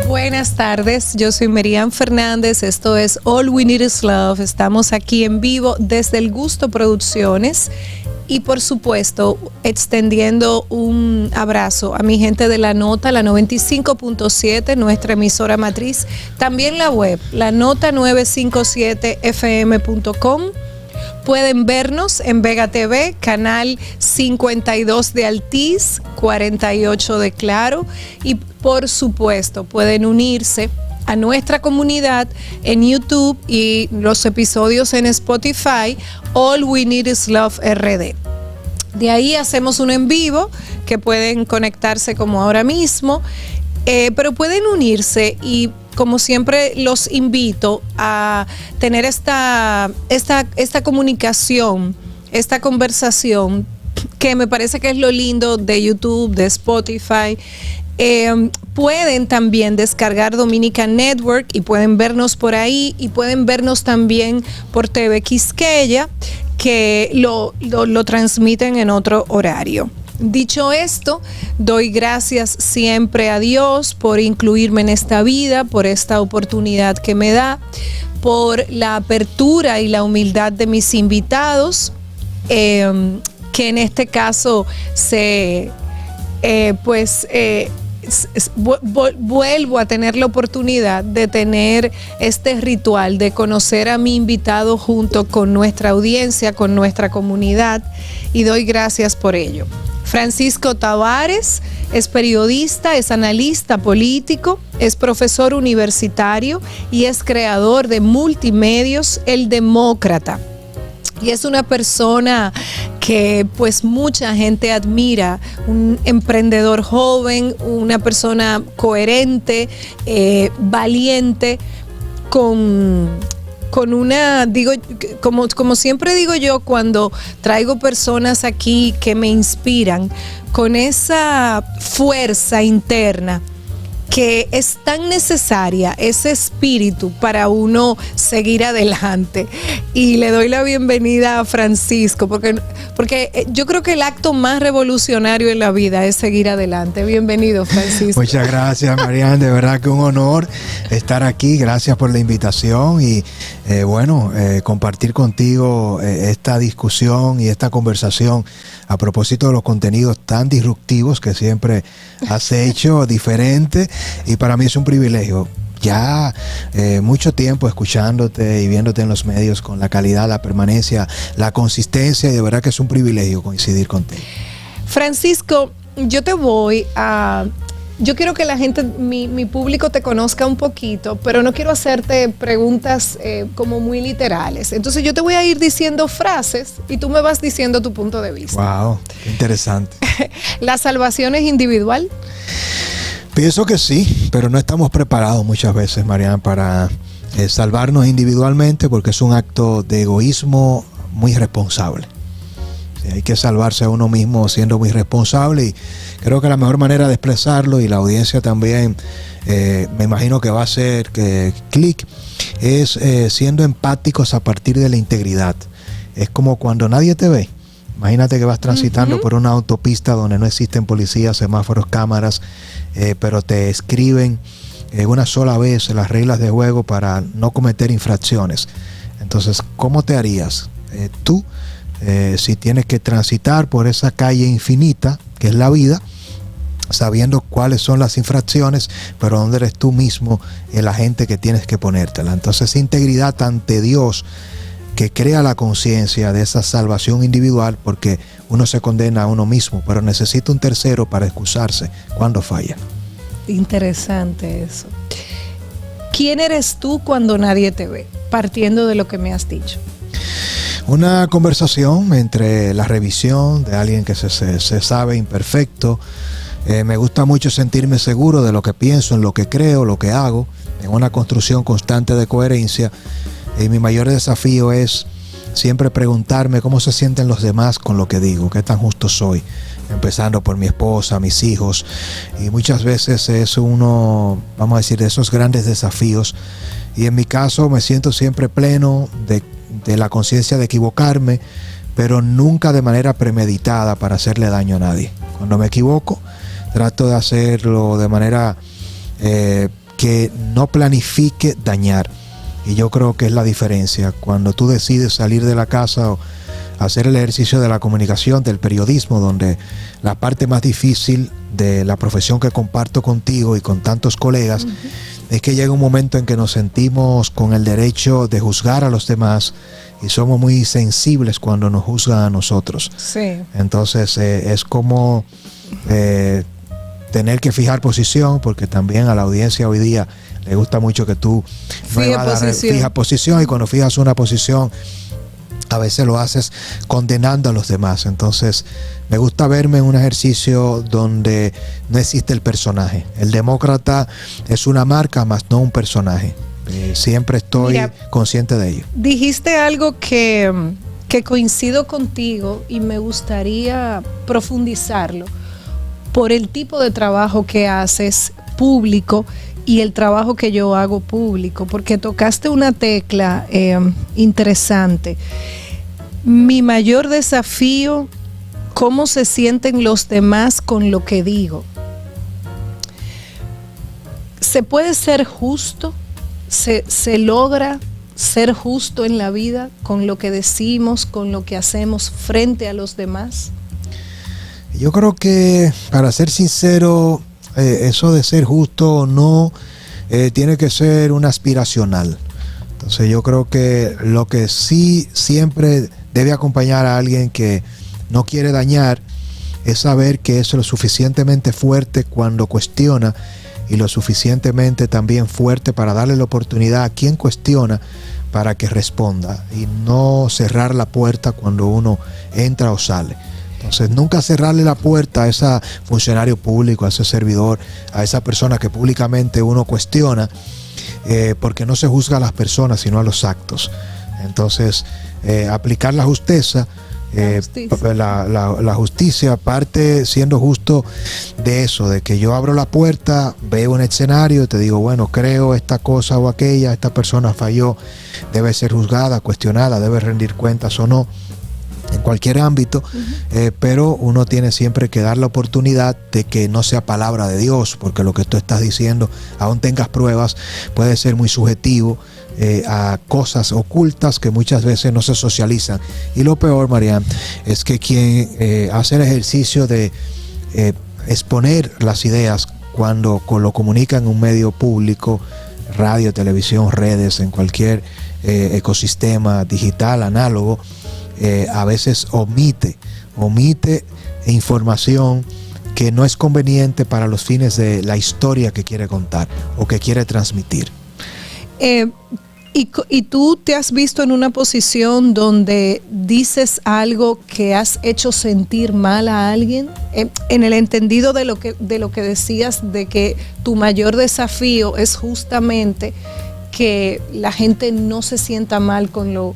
Buenas tardes, yo soy Merian Fernández, esto es All We Need Is Love, estamos aquí en vivo desde El Gusto Producciones y por supuesto extendiendo un abrazo a mi gente de La Nota, la 95.7, nuestra emisora matriz, también la web, la nota957fm.com. Pueden vernos en Vega TV, canal 52 de Altiz, 48 de Claro y por supuesto pueden unirse a nuestra comunidad en YouTube y los episodios en Spotify, All We Need Is Love RD. De ahí hacemos un en vivo que pueden conectarse como ahora mismo, pero pueden unirse y como siempre los invito a tener esta comunicación, esta conversación que me parece que es lo lindo de YouTube, de Spotify. Pueden también descargar Dominican Network y pueden vernos por ahí y pueden vernos también por TV Quisqueya, que lo transmiten en otro horario. Dicho esto, doy gracias siempre a Dios por incluirme en esta vida, por esta oportunidad que me da, por la apertura y la humildad de mis invitados, que en este caso vuelvo a tener la oportunidad de tener este ritual de conocer a mi invitado junto con nuestra audiencia, con nuestra comunidad, y doy gracias por ello. Francisco Tavares es periodista, es analista político, es profesor universitario y es creador de multimedios El Demócrata. Y es una persona que pues mucha gente admira, un emprendedor joven, una persona coherente, valiente, con una, como siempre digo yo cuando traigo personas aquí que me inspiran, con esa fuerza interna que es tan necesaria, ese espíritu para uno seguir adelante. Y le doy la bienvenida a Francisco, porque yo creo que el acto más revolucionario en la vida es seguir adelante. Bienvenido, Francisco. Muchas gracias, Marian, de verdad que un honor estar aquí, gracias por la invitación y compartir contigo esta discusión y esta conversación a propósito de los contenidos tan disruptivos que siempre has hecho, diferente, y para mí es un privilegio. Ya mucho tiempo escuchándote y viéndote en los medios con la calidad, la permanencia, la consistencia, y de verdad que es un privilegio coincidir contigo. Francisco, yo quiero que la gente, mi público te conozca un poquito, pero no quiero hacerte preguntas como muy literales. Entonces yo te voy a ir diciendo frases y tú me vas diciendo tu punto de vista. Wow, qué interesante. ¿La salvación es individual? Pienso que sí, pero no estamos preparados muchas veces, Marian, para salvarnos individualmente, porque es un acto de egoísmo muy irresponsable. Hay que salvarse a uno mismo siendo muy responsable, y creo que la mejor manera de expresarlo, y la audiencia también me imagino que va a hacer clic, es siendo empáticos a partir de la integridad. Es como cuando nadie te ve. Imagínate que vas transitando por una autopista donde no existen policías, semáforos, cámaras, pero te escriben una sola vez las reglas de juego para no cometer infracciones. Entonces, ¿cómo te harías tú si tienes que transitar por esa calle infinita que es la vida, sabiendo cuáles son las infracciones, pero dónde eres tú mismo el agente que tienes que ponértela? Entonces, integridad ante Dios, que crea la conciencia de esa salvación individual, porque uno se condena a uno mismo, pero necesita un tercero para excusarse cuando falla. Interesante eso. ¿Quién eres tú cuando nadie te ve? Partiendo de lo que me has dicho. Una conversación entre la revisión de alguien que se sabe imperfecto. Me gusta mucho sentirme seguro de lo que pienso, en lo que creo, lo que hago, en una construcción constante de coherencia. Y mi mayor desafío es siempre preguntarme cómo se sienten los demás con lo que digo, qué tan justo soy, empezando por mi esposa, mis hijos. Y muchas veces es uno, vamos a decir, de esos grandes desafíos. Y en mi caso me siento siempre pleno de la conciencia de equivocarme, pero nunca de manera premeditada para hacerle daño a nadie. Cuando me equivoco, trato de hacerlo de manera que no planifique dañar. Y yo creo que es la diferencia. Cuando tú decides salir de la casa o hacer el ejercicio de la comunicación, del periodismo, donde la parte más difícil de la profesión que comparto contigo y con tantos colegas, es que llega un momento en que nos sentimos con el derecho de juzgar a los demás y somos muy sensibles cuando nos juzgan a nosotros. Sí. Entonces es como tener que fijar posición, porque también a la audiencia hoy día le gusta mucho que tú fijas posición, y cuando fijas una posición a veces lo haces condenando a los demás. Entonces me gusta verme en un ejercicio donde no existe el personaje. El demócrata es una marca, más no un personaje. Siempre estoy consciente de ello. Dijiste algo que coincido contigo y me gustaría profundizarlo por el tipo de trabajo que haces público y el trabajo que yo hago público, porque tocaste una tecla interesante. Mi mayor desafío, cómo se sienten los demás con lo que digo. ¿Se puede ser justo? ¿Se logra ser justo en la vida con lo que decimos, con lo que hacemos frente a los demás? Yo creo que, para ser sincero, eso de ser justo o no tiene que ser un aspiracional. Entonces yo creo que lo que sí siempre debe acompañar a alguien que no quiere dañar es saber que es lo suficientemente fuerte cuando cuestiona y lo suficientemente también fuerte para darle la oportunidad a quien cuestiona para que responda, y no cerrar la puerta cuando uno entra o sale. Entonces nunca cerrarle la puerta a ese funcionario público, a ese servidor, a esa persona que públicamente uno cuestiona, porque no se juzga a las personas sino a los actos. Entonces aplicar la justicia. La justicia parte siendo justo de eso, de que yo abro la puerta, veo un escenario, te digo, bueno, creo esta cosa o aquella, esta persona falló, debe ser juzgada, cuestionada, debe rendir cuentas o no, en cualquier ámbito, pero uno tiene siempre que dar la oportunidad de que no sea palabra de Dios, porque lo que tú estás diciendo, aún tengas pruebas, puede ser muy subjetivo a cosas ocultas que muchas veces no se socializan. Y lo peor, Marian, es que quien hace el ejercicio de exponer las ideas cuando lo comunica en un medio público, radio, televisión, redes, en cualquier ecosistema digital, análogo, a veces omite información que no es conveniente para los fines de la historia que quiere contar o que quiere transmitir. ¿Y tú te has visto en una posición donde dices algo que has hecho sentir mal a alguien? En el entendido de lo que decías, de que tu mayor desafío es justamente que la gente no se sienta mal con lo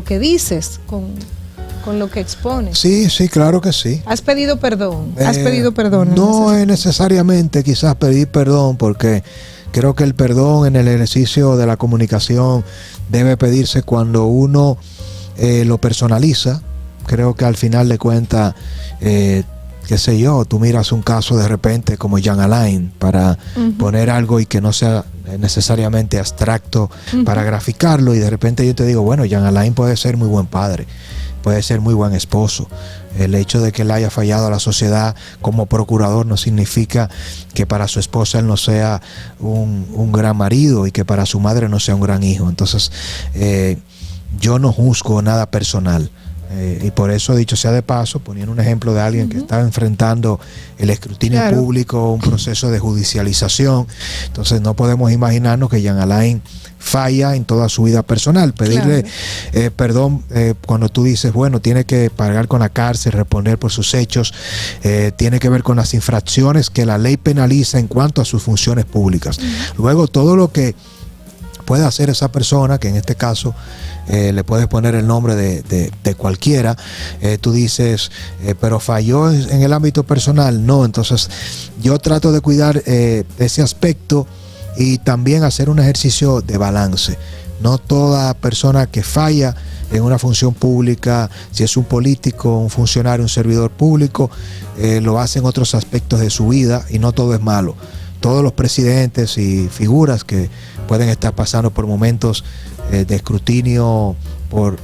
que dices, con lo que expones. Sí, claro que sí. ¿Has pedido perdón? ¿Has pedido perdón? No es necesariamente quizás pedir perdón, porque creo que el perdón en el ejercicio de la comunicación debe pedirse cuando uno lo personaliza. Creo que al final de cuentas, qué sé yo, tú miras un caso de repente como Jean Alain, para poner algo y que no sea necesariamente abstracto, para graficarlo, y de repente yo te digo, bueno, Jean Alain puede ser muy buen padre, puede ser muy buen esposo. El hecho de que él haya fallado a la sociedad como procurador no significa que para su esposa él no sea un gran marido y que para su madre no sea un gran hijo. Entonces yo no juzgo nada personal. Y por eso, dicho sea de paso, poniendo un ejemplo de alguien que estaba enfrentando el escrutinio público, un proceso de judicialización, entonces no podemos imaginarnos que Jean Alain falla en toda su vida personal. Pedirle perdón cuando tú dices, bueno, tiene que pagar con la cárcel, responder por sus hechos, tiene que ver con las infracciones que la ley penaliza en cuanto a sus funciones públicas. Luego, todo lo que puede hacer esa persona, que en este caso le puedes poner el nombre de cualquiera, tú dices, pero falló en el ámbito personal. No, entonces yo trato de cuidar ese aspecto y también hacer un ejercicio de balance. No toda persona que falla en una función pública, si es un político, un funcionario, un servidor público, lo hace en otros aspectos de su vida, y no todo es malo. todos los presidentes y figuras que pueden estar pasando por momentos de escrutinio por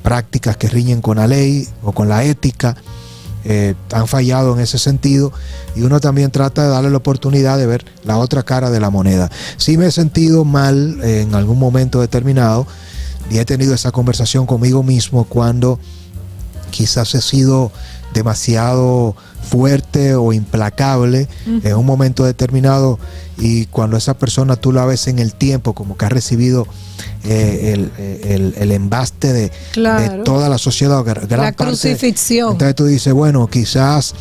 prácticas que riñen con la ley o con la ética, han fallado en ese sentido, y uno también trata de darle la oportunidad de ver la otra cara de la moneda. Sí me he sentido mal en algún momento determinado, y he tenido esa conversación conmigo mismo cuando quizás he sido demasiado fuerte o implacable en un momento determinado, y cuando esa persona tú la ves en el tiempo como que ha recibido el embaste de toda la sociedad, la crucifixión. Entonces tú dices, bueno, quizás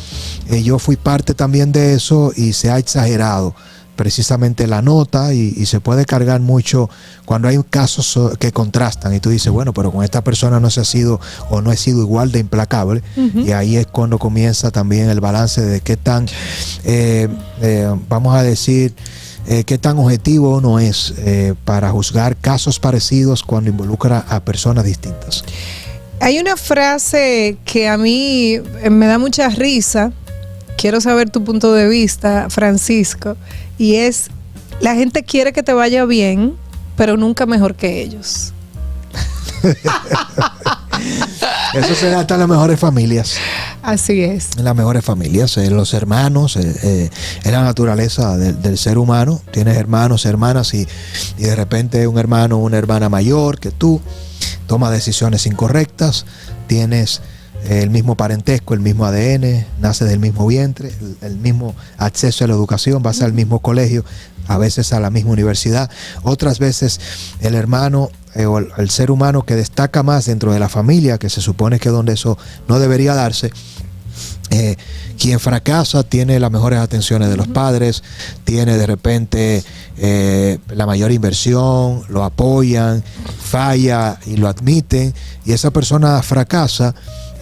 yo fui parte también de eso y se ha exagerado precisamente la nota, y se puede cargar mucho cuando hay casos que contrastan y tú dices, bueno, pero con esta persona no he sido igual de implacable, y ahí es cuando comienza también el balance de qué tan vamos a decir qué tan objetivo uno es para juzgar casos parecidos cuando involucra a personas distintas. Hay una frase que a mí me da mucha risa. Quiero saber tu punto de vista, Francisco, y es: la gente quiere que te vaya bien, pero nunca mejor que ellos. Eso se da hasta en las mejores familias. Así es. En las mejores familias, los hermanos, es la naturaleza del ser humano. Tienes hermanos, hermanas, y de repente un hermano o una hermana mayor que tú toma decisiones incorrectas. Tienes el mismo parentesco, el mismo ADN, nace del mismo vientre, el mismo acceso a la educación, vas al mismo colegio, a veces a la misma universidad. Otras veces el hermano o el ser humano que destaca más dentro de la familia, que se supone que donde eso no debería darse, quien fracasa tiene las mejores atenciones de los padres, tiene de repente la mayor inversión, lo apoyan, falla y lo admiten, y esa persona fracasa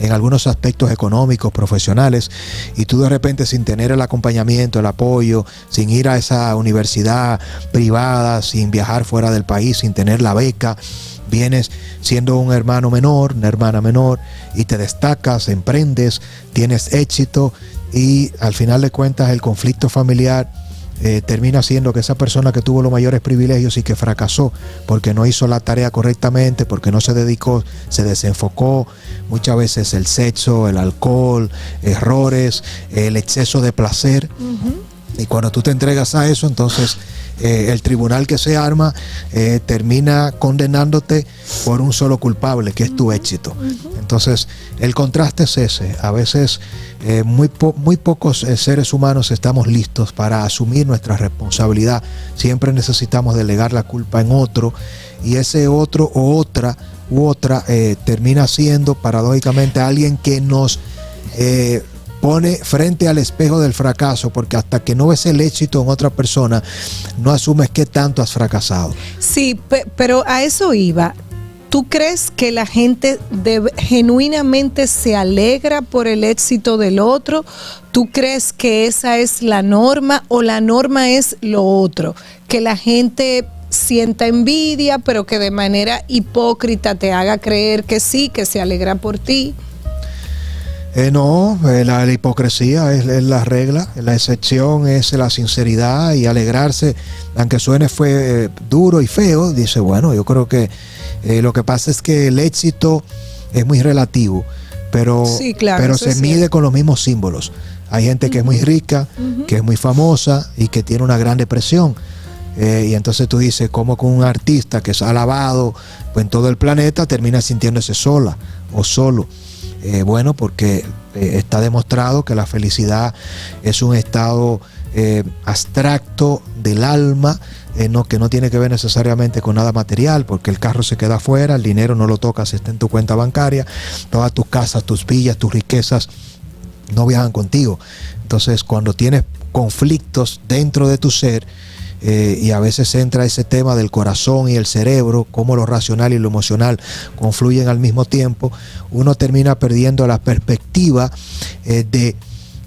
en algunos aspectos económicos, profesionales, y tú de repente, sin tener el acompañamiento, el apoyo, sin ir a esa universidad privada, sin viajar fuera del país, sin tener la beca, vienes siendo un hermano menor, una hermana menor, y te destacas, emprendes, tienes éxito, y al final de cuentas el conflicto familiar termina siendo que esa persona que tuvo los mayores privilegios y que fracasó porque no hizo la tarea correctamente, porque no se dedicó, se desenfocó. Muchas veces el sexo, el alcohol, errores, el exceso de placer. Y cuando tú te entregas a eso, entonces el tribunal que se arma termina condenándote por un solo culpable, que es tu éxito. Entonces el contraste es ese. A veces muy pocos seres humanos estamos listos para asumir nuestra responsabilidad. Siempre necesitamos delegar la culpa en otro, y ese otro o otra termina siendo paradójicamente alguien que nos pone frente al espejo del fracaso, porque hasta que no ves el éxito en otra persona, no asumes qué tanto has fracasado. Sí, pero a eso iba. ¿Tú crees que la gente genuinamente se alegra por el éxito del otro? ¿Tú crees que esa es la norma, o la norma es lo otro? Que la gente sienta envidia, pero que de manera hipócrita te haga creer que sí, que se alegra por ti. No, la hipocresía es la regla, la excepción es la sinceridad y alegrarse, aunque suene duro y feo. Dice, bueno, yo creo que lo que pasa es que el éxito es muy relativo, pero, sí, claro, pero se mide con los mismos símbolos. Hay gente que es muy rica, que es muy famosa y que tiene una gran depresión. Y entonces tú dices, ¿cómo con un artista que es alabado pues, en todo el planeta termina sintiéndose sola o solo? Bueno, porque está demostrado que la felicidad es un estado abstracto del alma, que no tiene que ver necesariamente con nada material, porque el carro se queda afuera, el dinero no lo tocas, está en tu cuenta bancaria, todas tus casas, tus villas, tus riquezas no viajan contigo. Entonces, cuando tienes conflictos dentro de tu ser, y a veces entra ese tema del corazón y el cerebro, cómo lo racional y lo emocional confluyen al mismo tiempo, uno termina perdiendo la perspectiva de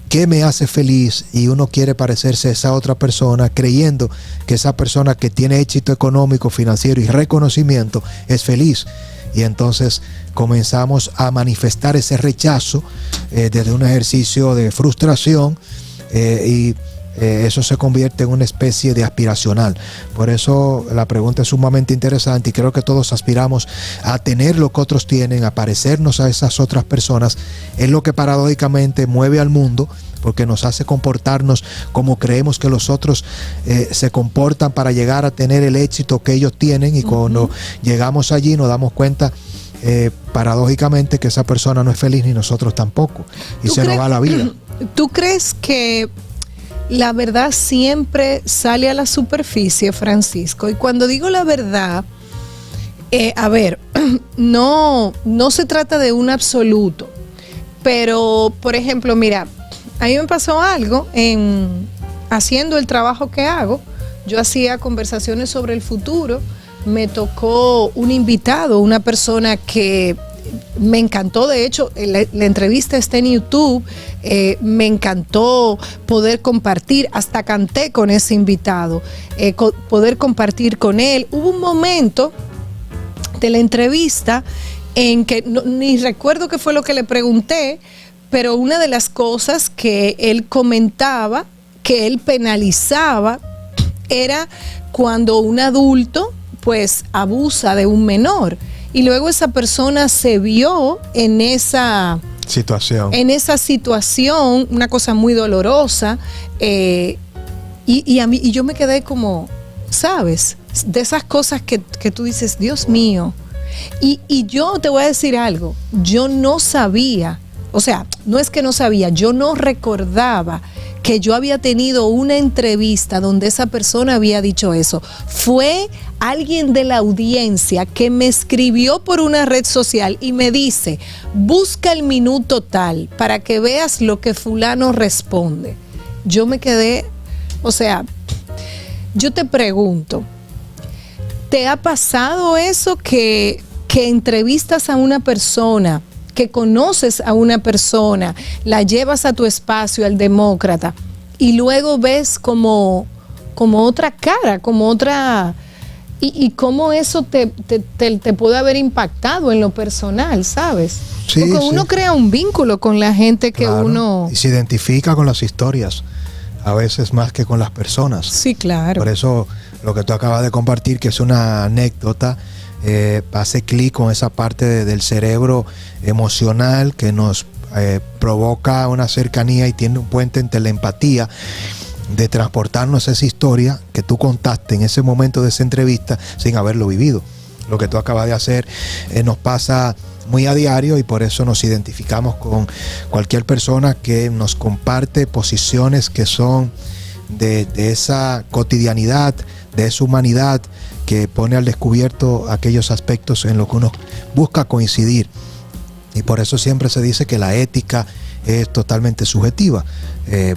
qué me hace feliz, y uno quiere parecerse a esa otra persona, creyendo que esa persona que tiene éxito económico, financiero y reconocimiento es feliz. Y entonces comenzamos a manifestar ese rechazo desde un ejercicio de frustración, y eso se convierte en una especie de aspiracional. Por eso la pregunta es sumamente interesante y creo que todos aspiramos a tener lo que otros tienen, a parecernos a esas otras personas. Es lo que paradójicamente mueve al mundo, porque nos hace comportarnos como creemos que los otros se comportan para llegar a tener el éxito que ellos tienen, y cuando llegamos allí nos damos cuenta paradójicamente que esa persona no es feliz ni nosotros tampoco, y se nos va la vida. ¿Tú crees que la verdad siempre sale a la superficie, Francisco? Y cuando digo la verdad, a ver, no se trata de un absoluto, pero por ejemplo, mira, a mí me pasó algo haciendo el trabajo que hago. Yo hacía conversaciones sobre el futuro, me tocó un invitado, una persona que me encantó. De hecho, la entrevista está en YouTube. Me encantó poder compartir, hasta canté con ese invitado, poder compartir con él. Hubo un momento de la entrevista en que ni recuerdo qué fue lo que le pregunté, pero una de las cosas que él comentaba, que él penalizaba, era cuando un adulto pues abusa de un menor, y luego esa persona se vio en esa situación, una cosa muy dolorosa, y yo me quedé como, ¿sabes? De esas cosas que tú dices, Dios mío. Y yo te voy a decir algo, yo no sabía, o sea, no es que no sabía, yo no recordaba que yo había tenido una entrevista donde esa persona había dicho eso. Fue alguien de la audiencia que me escribió por una red social y me dice, busca el minuto tal para que veas lo que fulano responde. Yo me quedé, o sea, yo te pregunto, ¿te ha pasado eso que entrevistas a una persona, que conoces a una persona, la llevas a tu espacio, al Demócrata, y luego ves como otra cara, como otra, y cómo eso te puede haber impactado en lo personal, ¿sabes? Sí, porque uno crea un vínculo con la gente que claro, uno... y se identifica con las historias, a veces más que con las personas. Sí, claro. Por eso lo que tú acabas de compartir, que es una anécdota, hace clic con esa parte del cerebro emocional que nos provoca una cercanía y tiene un puente entre la empatía de transportarnos a esa historia que tú contaste en ese momento de esa entrevista sin haberlo vivido. Lo que tú acabas de hacer nos pasa muy a diario, y por eso nos identificamos con cualquier persona que nos comparte posiciones que son de esa cotidianidad, de esa humanidad, que pone al descubierto aquellos aspectos en los que uno busca coincidir. Y por eso siempre se dice que la ética es totalmente subjetiva,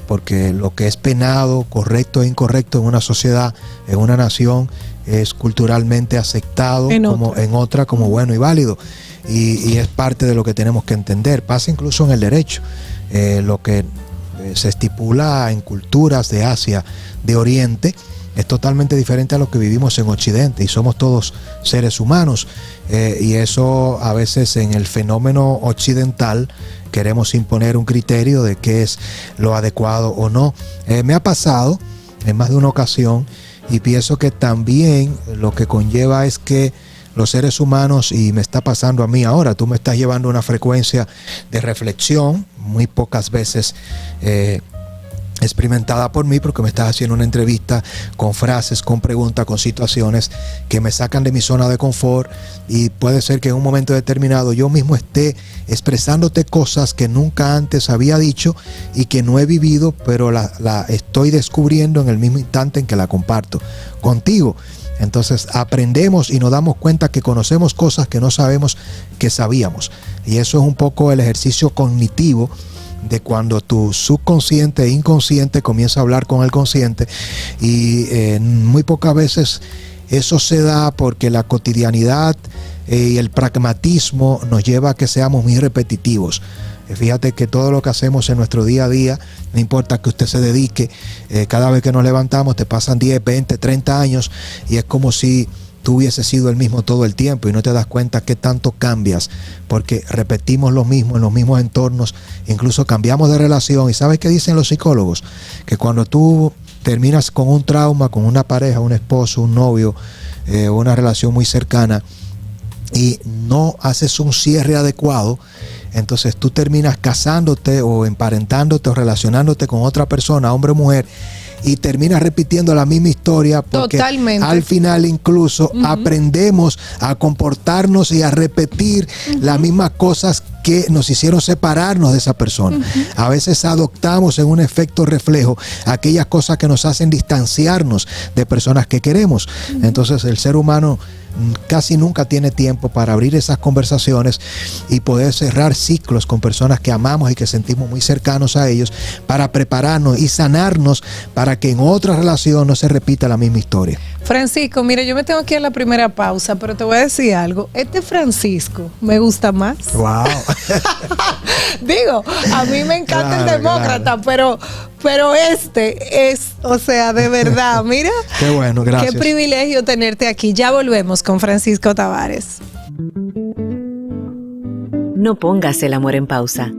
porque lo que es penado, correcto e incorrecto en una sociedad, en una nación, es culturalmente aceptado en otra como bueno y válido, y es parte de lo que tenemos que entender. Pasa incluso en el derecho, lo que se estipula en culturas de Asia, de Oriente, es totalmente diferente a lo que vivimos en Occidente, y somos todos seres humanos, y eso a veces en el fenómeno occidental queremos imponer un criterio de qué es lo adecuado o no. Me ha pasado en más de una ocasión, y pienso que también lo que conlleva es que los seres humanos, y me está pasando a mí ahora, tú me estás llevando a una frecuencia de reflexión muy pocas veces experimentada por mí, porque me estás haciendo una entrevista con frases, con preguntas, con situaciones que me sacan de mi zona de confort, y puede ser que en un momento determinado yo mismo esté expresándote cosas que nunca antes había dicho y que no he vivido, pero la estoy descubriendo en el mismo instante en que la comparto contigo. Entonces aprendemos y nos damos cuenta que conocemos cosas que no sabemos que sabíamos, y eso es un poco el ejercicio cognitivo de cuando tu subconsciente e inconsciente comienza a hablar con el consciente, y muy pocas veces eso se da porque la cotidianidad y el pragmatismo nos lleva a que seamos muy repetitivos. Fíjate que todo lo que hacemos en nuestro día a día, no importa que usted se dedique, cada vez que nos levantamos te pasan 10, 20, 30 años, y es como si tú hubieses sido el mismo todo el tiempo y no te das cuenta qué tanto cambias, porque repetimos lo mismo en los mismos entornos, incluso cambiamos de relación. ¿Y sabes qué dicen los psicólogos? Que cuando tú terminas con un trauma, con una pareja, un esposo, un novio, una relación muy cercana, y no haces un cierre adecuado, entonces tú terminas casándote o emparentándote o relacionándote con otra persona, hombre o mujer, y terminas repitiendo la misma historia, porque totalmente. Al final incluso aprendemos a comportarnos y a repetir las mismas cosas que nos hicieron separarnos de esa persona. A veces adoptamos en un efecto reflejo aquellas cosas que nos hacen distanciarnos de personas que queremos. Entonces el ser humano casi nunca tiene tiempo para abrir esas conversaciones y poder cerrar ciclos con personas que amamos y que sentimos muy cercanos a ellos, para prepararnos y sanarnos para que en otra relación no se repita la misma historia. Francisco, mire, yo me tengo que ir a la primera pausa, pero te voy a decir algo. Este Francisco me gusta más. Wow. Digo, a mí me encanta el demócrata, claro. pero este es, o sea, de verdad, mira. Qué bueno, gracias. Qué privilegio tenerte aquí. Ya volvemos con Francisco Tavares. No pongas el amor en pausa.